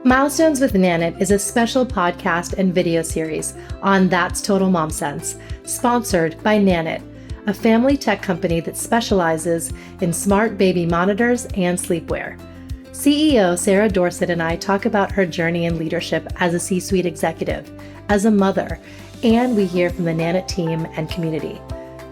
Milestones with Nanit is a special podcast and video series on That's Total Mom Sense, sponsored by Nanit, a family tech company that specializes in smart baby monitors and sleepwear. CEO Sarah Dorsett and I talk about her journey in leadership as a C-suite executive, as a mother, and we hear from the Nanit team and community.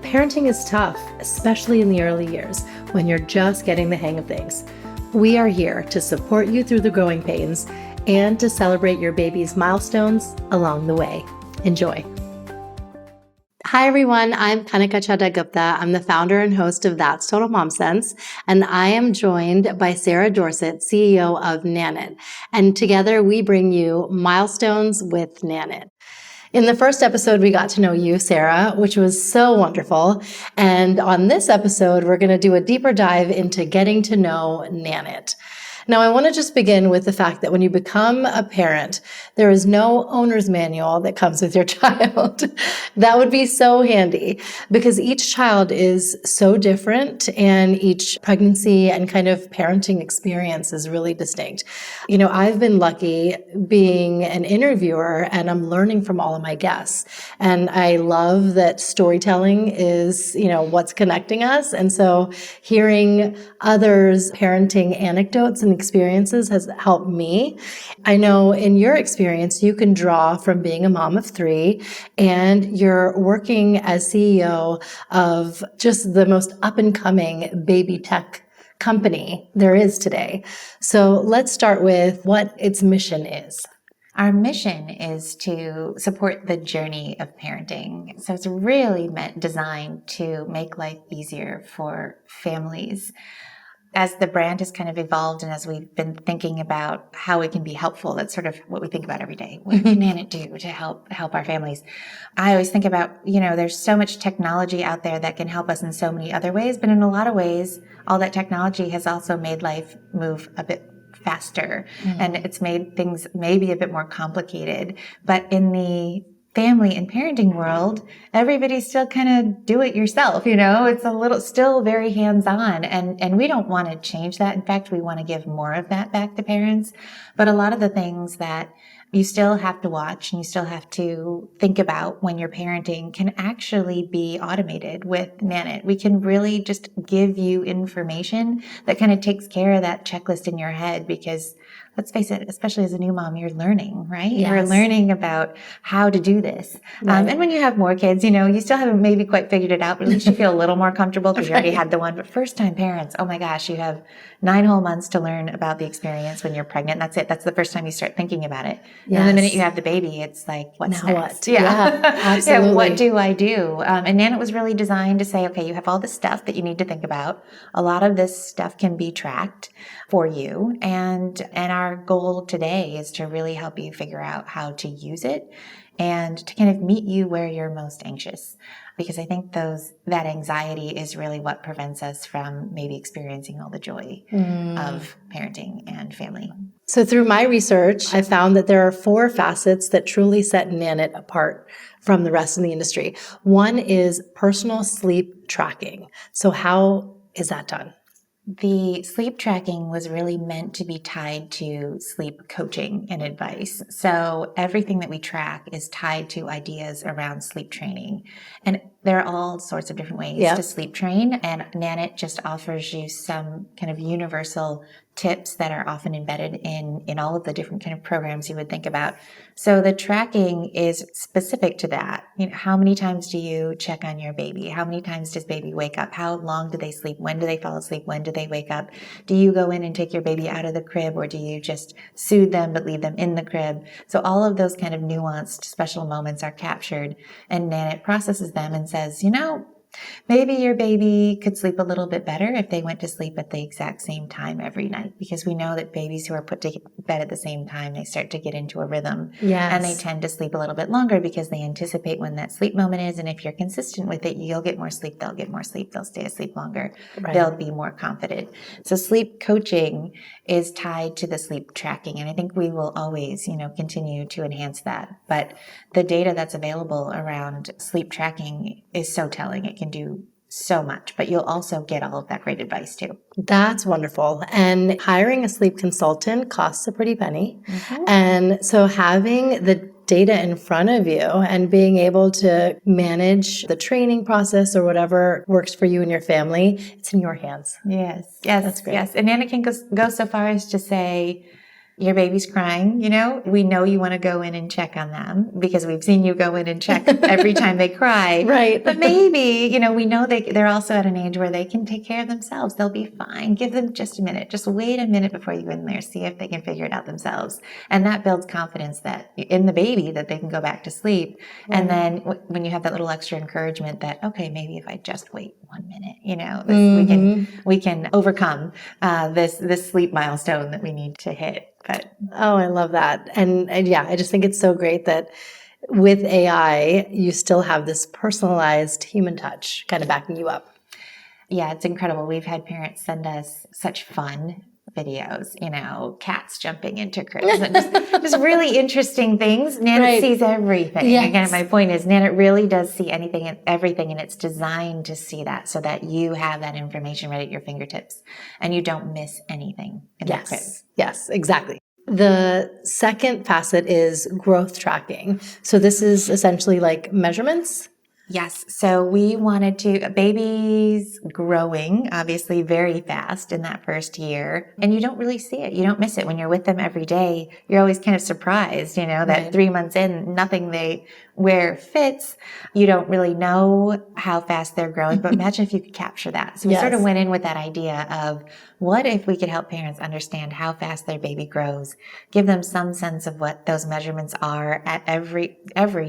Parenting is tough, especially in the early years when you're just getting the hang of things. We are here to support you through the growing pains and to celebrate your baby's milestones along the way. Enjoy. Hi, everyone. I'm Kanika Chadda-Gupta. I'm the founder and host of That's Total Mom Sense, and I am joined by Sarah Dorsett, CEO of Nanit. And together we bring you Milestones with Nanit. In the first episode, we got to know you, Sarah, which was so wonderful. And on this episode, we're going to do a deeper dive into getting to know Nanit. Now, I want to just begin with the fact that when you become a parent, there is no owner's manual that comes with your child. That would be so handy because each child is so different and each pregnancy and kind of parenting experience is really distinct. You know, I've been lucky being an interviewer and I'm learning from all of my guests. And I love that storytelling is, what's connecting us. And so hearing others' parenting anecdotes and experiences has helped me. I know in your experience, you can draw from being a mom of three and you're working as CEO of just the most up and coming baby tech company there is today. So let's start with what its mission is. Our mission is to support the journey of parenting. So it's really designed to make life easier for families. As the brand has kind of evolved and as we've been thinking about how it can be helpful, that's sort of what we think about every day. What can Nanit do to help our families? I always think about, there's so much technology out there that can help us in so many other ways, but in a lot of ways, all that technology has also made life move a bit faster and it's made things maybe a bit more complicated. But in the family and parenting world, everybody's still kind of do it yourself, it's still very hands-on and we don't want to change that. In fact, we want to give more of that back to parents. But a lot of the things that you still have to watch and you still have to think about when you're parenting can actually be automated with Nanit. We can really just give you information that kind of takes care of that checklist in your head because let's face it, especially as a new mom, you're learning, right? Yes. You're learning about how to do this. Right. And when you have more kids, you still haven't maybe quite figured it out, but at least you feel a little more comfortable because you already had the one. But first time parents, oh my gosh, you have 9 whole months to learn about the experience when you're pregnant. That's it. That's the first time you start thinking about it. Yes. And the minute you have the baby, it's like, what's now next? What? Yeah, absolutely. Yeah, what do I do? And Nanit was really designed to say, okay, you have all this stuff that you need to think about. A lot of this stuff can be tracked for you. And our goal today is to really help you figure out how to use it and to kind of meet you where you're most anxious. Because I think that anxiety is really what prevents us from maybe experiencing all the joy of parenting and family. So through my research, I found that there are 4 facets that truly set Nanit apart from the rest of the industry. One is personal sleep tracking. So how is that done? The sleep tracking was really meant to be tied to sleep coaching and advice. So everything that we track is tied to ideas around sleep training. And there are all sorts of different ways to sleep train. And Nanit just offers you some kind of universal tips that are often embedded in all of the different kind of programs you would think about. So the tracking is specific to that. How many times do you check on your baby? How many times does baby wake up? How long do they sleep? When do they fall asleep? When do they wake up? Do you go in and take your baby out of the crib or do you just soothe them but leave them in the crib? So all of those kind of nuanced special moments are captured and Nanit processes them and says, maybe your baby could sleep a little bit better if they went to sleep at the exact same time every night, because we know that babies who are put to bed at the same time, they start to get into a rhythm. Yes. And they tend to sleep a little bit longer because they anticipate when that sleep moment is. And if you're consistent with it, you'll get more sleep. They'll get more sleep. They'll stay asleep longer. Right. They'll be more confident. So sleep coaching is tied to the sleep tracking. And I think we will always, continue to enhance that. But the data that's available around sleep tracking is so telling. It can do so much, but you'll also get all of that great advice too. That's wonderful. And hiring a sleep consultant costs a pretty penny. And so having the data in front of you and being able to manage the training process or whatever works for you and your family, it's in your hands. Yes. That's great. Yes. And Nana can go so far as to say, your baby's crying, we know you want to go in and check on them because we've seen you go in and check every time they cry. Right. But maybe, we know they're also at an age where they can take care of themselves. They'll be fine. Give them just a minute. Just wait a minute before you go in there. See if they can figure it out themselves. And that builds confidence that in the baby that they can go back to sleep. Right. And then when you have that little extra encouragement that, okay, maybe if I just wait 1 minute, we can overcome this sleep milestone that we need to hit. But I love that. And yeah, I just think it's so great that with AI, you still have this personalized human touch kind of backing you up. Yeah, it's incredible. We've had parents send us such fun videos, cats jumping into cribs and just really interesting things. Nanit sees everything. Yes. Again, my point is Nanit really does see anything and everything, and it's designed to see that so that you have that information right at your fingertips and you don't miss anything in that crib. Yes, exactly. The second facet is growth tracking. So this is essentially like measurements. Yes. So we wanted to, babies growing obviously very fast in that first year, and you don't really see it. You don't miss it when you're with them every day. You're always kind of surprised, that 3 months in, nothing they wear fits. You don't really know how fast they're growing, but imagine if you could capture that. So we sort of went in with that idea of what if we could help parents understand how fast their baby grows, give them some sense of what those measurements are at every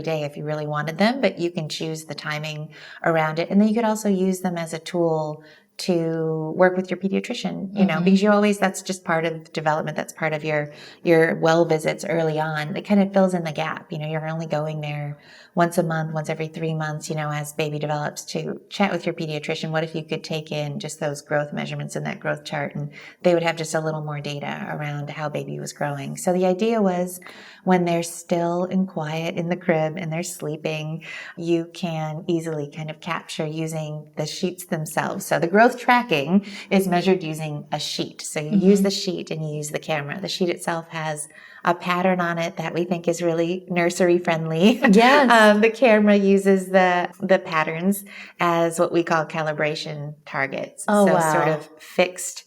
day if you really wanted them, but you can choose the timing around it. And then you could also use them as a tool to work with your pediatrician, because that's just part of development. That's part of your well visits early on. It kind of fills in the gap. You're only going there once a month, once every 3 months, as baby develops, to chat with your pediatrician. What if you could take in just those growth measurements in that growth chart, and they would have just a little more data around how baby was growing. So the idea was when they're still and quiet in the crib and they're sleeping, you can easily kind of capture using the sheets themselves. So the growth tracking is measured using a sheet. So you use the sheet and you use the camera. The sheet itself has a pattern on it that we think is really nursery friendly. Yes. The camera uses the patterns as what we call calibration targets. Sort of fixed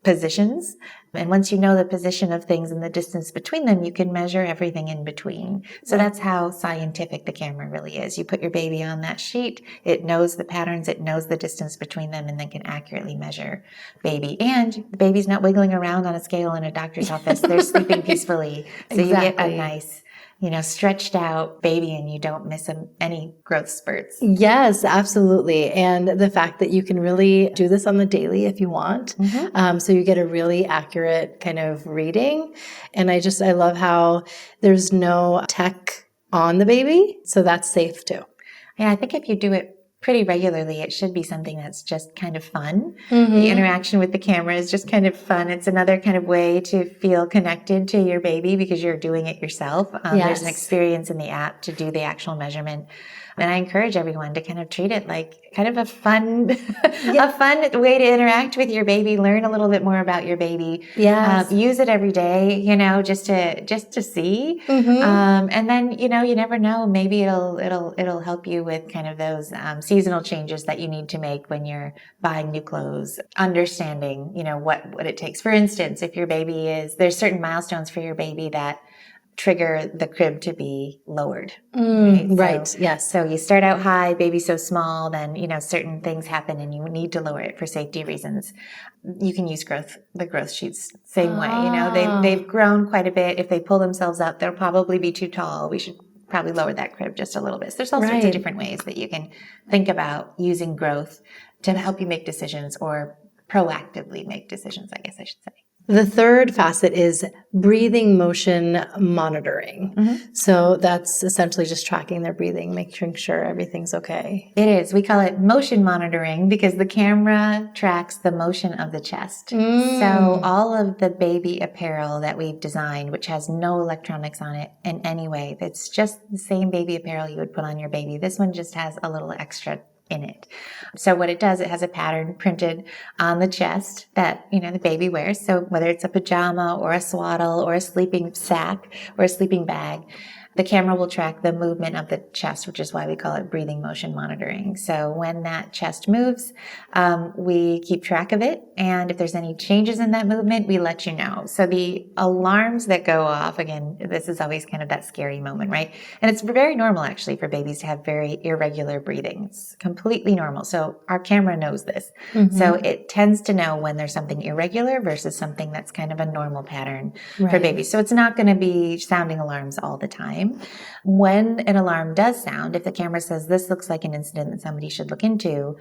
positions. And once you know the position of things and the distance between them, you can measure everything in between. So that's how scientific the camera really is. You put your baby on that sheet, it knows the patterns, it knows the distance between them, and then can accurately measure baby. And the baby's not wiggling around on a scale in a doctor's office. They're sleeping peacefully. So you get a nice, stretched out baby, and you don't miss any growth spurts. Yes, absolutely. And the fact that you can really do this on the daily if you want. So you get a really accurate kind of reading. And I love how there's no tech on the baby. So that's safe too. Yeah, I think if you do it pretty regularly, it should be something that's just kind of fun. The interaction with the camera is just kind of fun. It's another kind of way to feel connected to your baby because you're doing it yourself. There's an experience in the app to do the actual measurement. And I encourage everyone to kind of treat it like kind of a fun way to interact with your baby, learn a little bit more about your baby. Yes. Use it every day, just to see. And then, you never know, maybe it'll help you with kind of those seasonal changes that you need to make when you're buying new clothes, understanding, what it takes. For instance, if your baby there's certain milestones for your baby that trigger the crib to be lowered. Right. Yes. So you start out high, baby's so small, then, certain things happen and you need to lower it for safety reasons. You can use the growth sheets same way. They've grown quite a bit. If they pull themselves up, they'll probably be too tall. We should probably lower that crib just a little bit. So there's all sorts of different ways that you can think about using growth to help you make decisions or proactively make decisions, I guess I should say. The third facet is breathing motion monitoring. So that's essentially just tracking their breathing, making sure everything's okay. It is. We call it motion monitoring because the camera tracks the motion of the chest. So all of the baby apparel that we've designed, which has no electronics on it in any way, it's just the same baby apparel you would put on your baby. This one just has a little extra in it. So what it does, it has a pattern printed on the chest that, the baby wears. So whether it's a pajama or a swaddle or a sleeping sack or a sleeping bag, the camera will track the movement of the chest, which is why we call it breathing motion monitoring. So when that chest moves, we keep track of it. And if there's any changes in that movement, we let you know. So the alarms that go off, again, this is always kind of that scary moment, right? And it's very normal actually for babies to have very irregular breathing. It's completely normal. So our camera knows this. So it tends to know when there's something irregular versus something that's kind of a normal pattern for babies. So it's not going to be sounding alarms all the time. When an alarm does sound, if the camera says this looks like an incident that somebody should look into,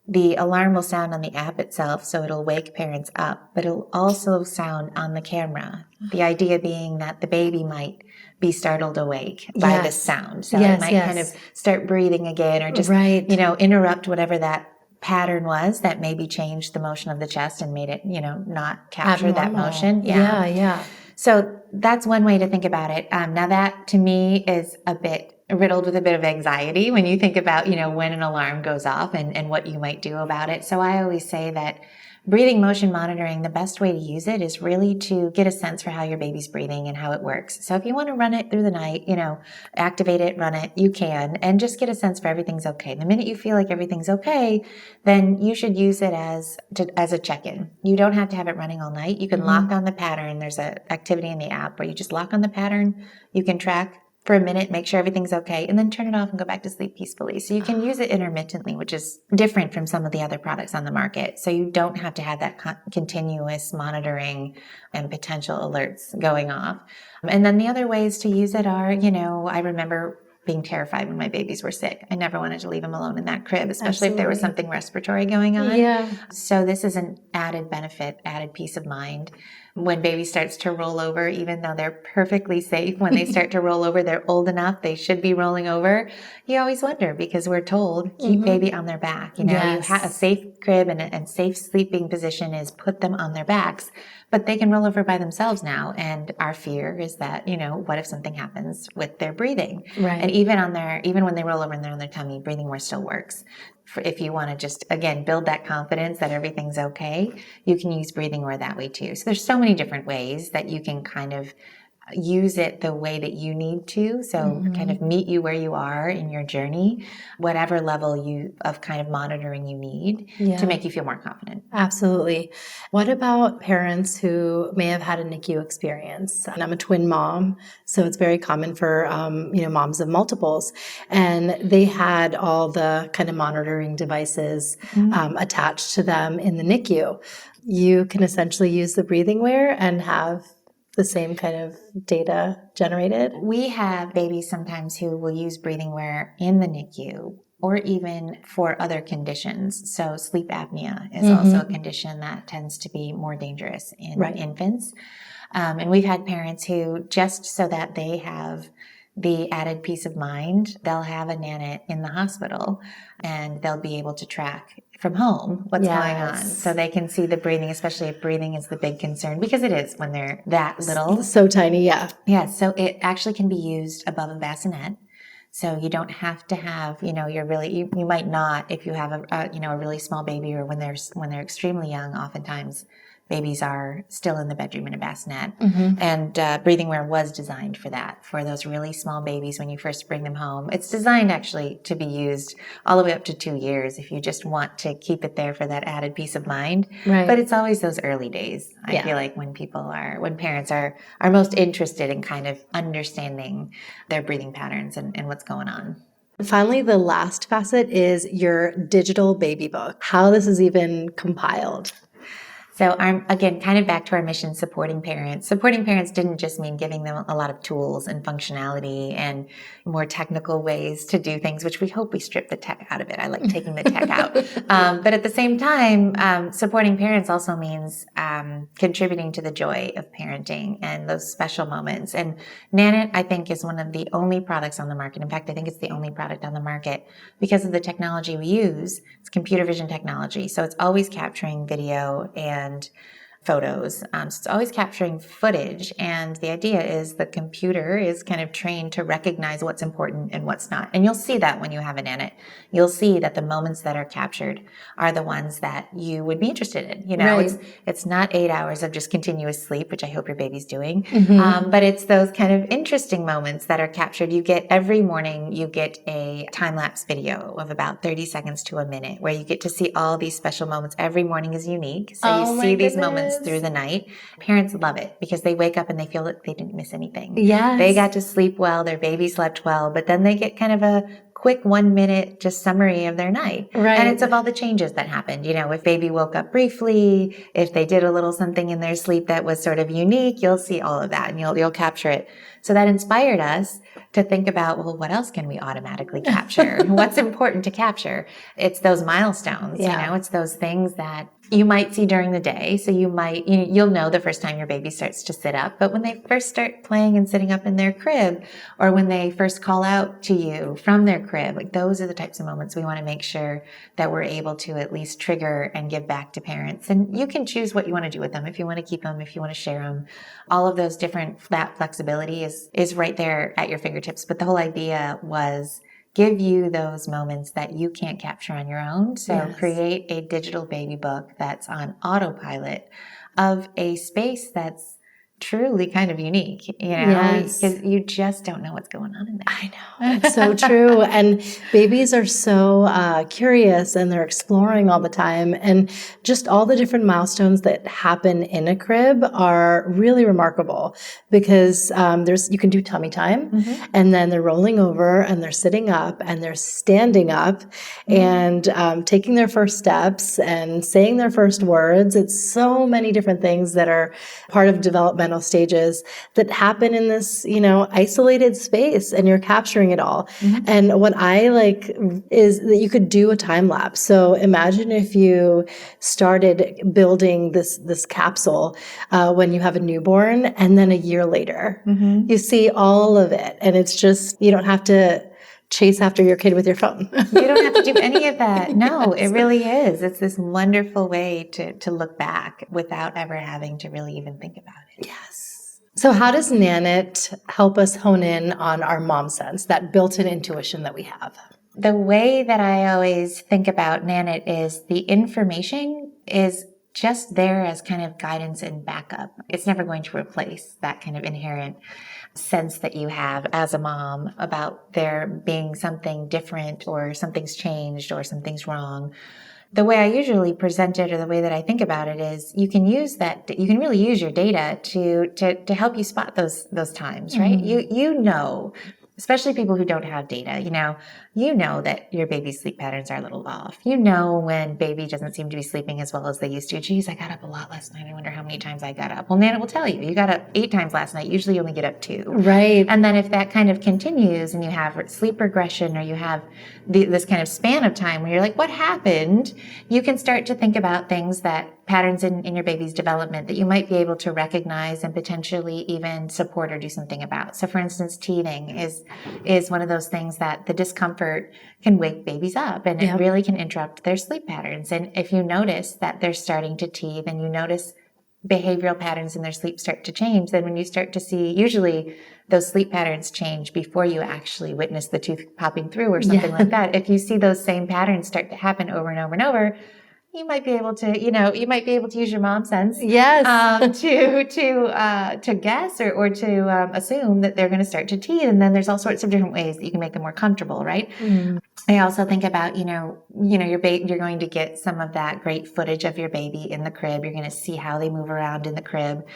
the alarm will sound on the app itself, so it'll wake parents up, but it'll also sound on the camera. The idea being that the baby might be startled awake by the sound. So it might kind of start breathing again or just, interrupt whatever that pattern was that maybe changed the motion of the chest and made it, not capture that motion. Yeah. So that's one way to think about it. Now that to me is a bit riddled with a bit of anxiety when you think about, when an alarm goes off and what you might do about it. So I always say that breathing motion monitoring, the best way to use it is really to get a sense for how your baby's breathing and how it works. So if you want to run it through the night, activate it, run it, you can, and just get a sense for everything's okay. The minute you feel like everything's okay, then you should use it as a check-in. You don't have to have it running all night. You can lock on the pattern. There's an activity in the app where you just lock on the pattern. You can track for a minute, make sure everything's okay, and then turn it off and go back to sleep peacefully. So you can use it intermittently, which is different from some of the other products on the market. So you don't have to have that continuous monitoring and potential alerts going off. And then the other ways to use it are, I remember being terrified when my babies were sick. I never wanted to leave them alone in that crib, especially if there was something respiratory going on. Yeah. So this is an added benefit, added peace of mind. When baby starts to roll over, even though they're perfectly safe, when they start to roll over, they're old enough, they should be rolling over. You always wonder because we're told, keep baby on their back. You have a safe crib and safe sleeping position is put them on their backs, but they can roll over by themselves now. And our fear is that, what if something happens with their breathing? Right. And even when they roll over and they're on their tummy, breathing more still works. If you want to just, again, build that confidence that everything's okay, you can use breathing wear that way too. So there's so many different ways that you can kind of use it the way that you need to. So kind of meet you where you are in your journey, whatever level of kind of monitoring you need to make you feel more confident. Absolutely. What about parents who may have had a NICU experience? And I'm a twin mom, so it's very common for, moms of multiples. And they had all the kind of monitoring devices attached to them in the NICU. You can essentially use the breathing wear and have the same kind of data generated? We have babies sometimes who will use breathing wear in the NICU or even for other conditions. So sleep apnea is also a condition that tends to be more dangerous in infants. And we've had parents who, just so that they have the added peace of mind, they'll have a Nanit in the hospital and they'll be able to track from home what's going on. So they can see the breathing, especially if breathing is the big concern, because it is when they're that little. So tiny, yeah. Yeah, so it actually can be used above a bassinet. So you don't have to have, you might not if you have a really small baby or when they're extremely young. Oftentimes babies are still in the bedroom in a bassinet. And breathing wear was designed for that, for those really small babies when you first bring them home. It's designed actually to be used all the way up to 2 years if you just want to keep it there for that added peace of mind. Right. But it's always those early days. I feel like when parents are most interested in kind of understanding their breathing patterns and what's going on. Finally, the last facet is your digital baby book, how this is even compiled. So I'm, again, kind of back to our mission, supporting parents. Supporting parents didn't just mean giving them a lot of tools and functionality and more technical ways to do things, which we hope we strip the tech out of it. I like taking the tech out. But at the same time, supporting parents also means contributing to the joy of parenting and those special moments. And Nanit, I think, is one of the only products on the market. In fact, I think it's the only product on the market because of the technology we use. It's computer vision technology. So it's always capturing video and photos. So it's always capturing footage. And the idea is the computer is kind of trained to recognize what's important and what's not. And you'll see that when you have a Nanit. You'll see that the moments that are captured are the ones that you would be interested in. It's not 8 hours of just continuous sleep, which I hope your baby's doing. But it's those kind of interesting moments that are captured. You get every morning, you get a time-lapse video of about 30 seconds to a minute where you get to see all these special moments. Every morning is unique. So you see these moments through the night. Parents love it because they wake up and they feel like they didn't miss anything. Yes. They got to sleep well. Their baby slept well, but then they get kind of a quick 1 minute just summary of their night. Right. And it's of all the changes that happened. If baby woke up briefly, if they did a little something in their sleep that was sort of unique, you'll see all of that and you'll capture it. So that inspired us to think about, well, what else can we automatically capture? What's important to capture? It's those milestones, it's those things that you might see during the day. So you'll know the first time your baby starts to sit up, but when they first start playing and sitting up in their crib, or when they first call out to you from their crib, like those are the types of moments we want to make sure that we're able to at least trigger and give back to parents. And you can choose what you want to do with them. If you want to keep them, if you want to share them, all of those that flexibility is right there at your fingertips. But the whole idea was give you those moments that you can't capture on your own. So create a digital baby book that's on autopilot of a space that's truly kind of unique, because you just don't know what's going on in there. I know. It's so true. And babies are so curious and they're exploring all the time. And just all the different milestones that happen in a crib are really remarkable because you can do tummy time and then they're rolling over and they're sitting up and they're standing up and taking their first steps and saying their first words. It's so many different things that are part of developmental stages that happen in this, isolated space, and you're capturing it all. And what I like is that you could do a time lapse. So imagine if you started building this capsule when you have a newborn, and then a year later, you see all of it. And it's just, you don't have to chase after your kid with your phone. You don't have to do any of that. No, it really is. It's this wonderful way to look back without ever having to really even think about it. Yes. So how does Nanit help us hone in on our mom sense, that built-in intuition that we have? The way that I always think about Nanit is the information is just there as kind of guidance and backup. It's never going to replace that kind of inherent sense that you have as a mom about there being something different or something's changed or something's wrong. The way I usually present it, or the way that I think about it, is you can really use your data to help you spot those times, right? You know, especially people who don't have data, you know that your baby's sleep patterns are a little off. You know when baby doesn't seem to be sleeping as well as they used to. Geez, I got up a lot last night. I wonder how many times I got up. Well, Nana will tell you, you got up 8 times last night. Usually you only get up 2. Right. And then if that kind of continues and you have sleep regression, or you have this kind of span of time where you're like, what happened? You can start to think about things patterns in your baby's development that you might be able to recognize and potentially even support or do something about. So for instance, teething is one of those things that the discomfort can wake babies up, and it really can interrupt their sleep patterns. And if you notice that they're starting to teeth and you notice behavioral patterns in their sleep start to change, then when you start to see, usually those sleep patterns change before you actually witness the tooth popping through or something like that. If you see those same patterns start to happen over and over and over, you might be able to, use your mom sense, to guess or to assume that they're going to start to teeth, and then there's all sorts of different ways that you can make them more comfortable, right? I also think about, your baby. You're going to get some of that great footage of your baby in the crib. You're going to see how they move around in the crib.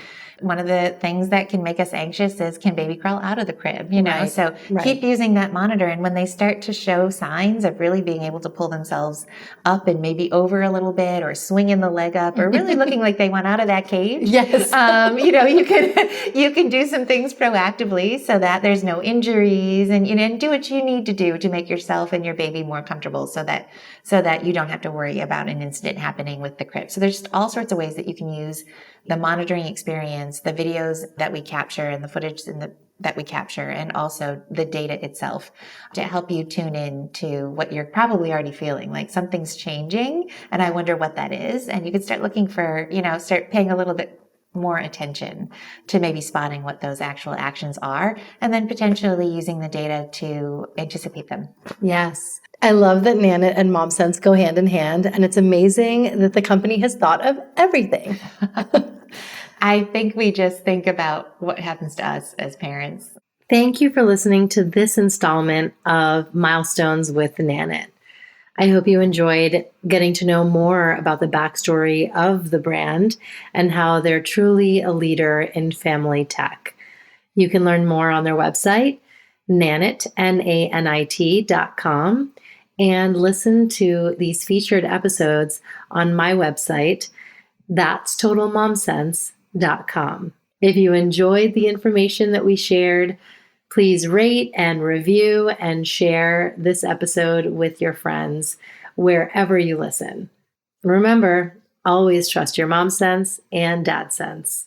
One of the things that can make us anxious is, can baby crawl out of the crib? So keep using that monitor. And when they start to show signs of really being able to pull themselves up and maybe over a little bit, or swinging the leg up, or really looking like they want out of that cage, you can do some things proactively so that there's no injuries, and do what you need to do to make yourself and your baby more comfortable, so that you don't have to worry about an incident happening with the crib. So there's just all sorts of ways that you can use the monitoring experience, the videos that we capture, and the footage and the that we capture and also the data itself to help you tune in to what you're probably already feeling, like something's changing and I wonder what that is. And you can start looking for, start paying a little bit more attention to maybe spotting what those actual actions are and then potentially using the data to anticipate them. Yes. I love that Nanit and Mom Sense go hand in hand, and it's amazing that the company has thought of everything. I think we just think about what happens to us as parents. Thank you for listening to this installment of Milestones with Nanit. I hope you enjoyed getting to know more about the backstory of the brand and how they're truly a leader in family tech. You can learn more on their website, Nanit, Nanit.com, and listen to these featured episodes on my website, that's totalmomsense.com. If you enjoyed the information that we shared, please rate and review and share this episode with your friends wherever you listen. Remember, always trust your mom sense and dad sense.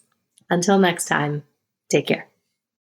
Until next time, take care.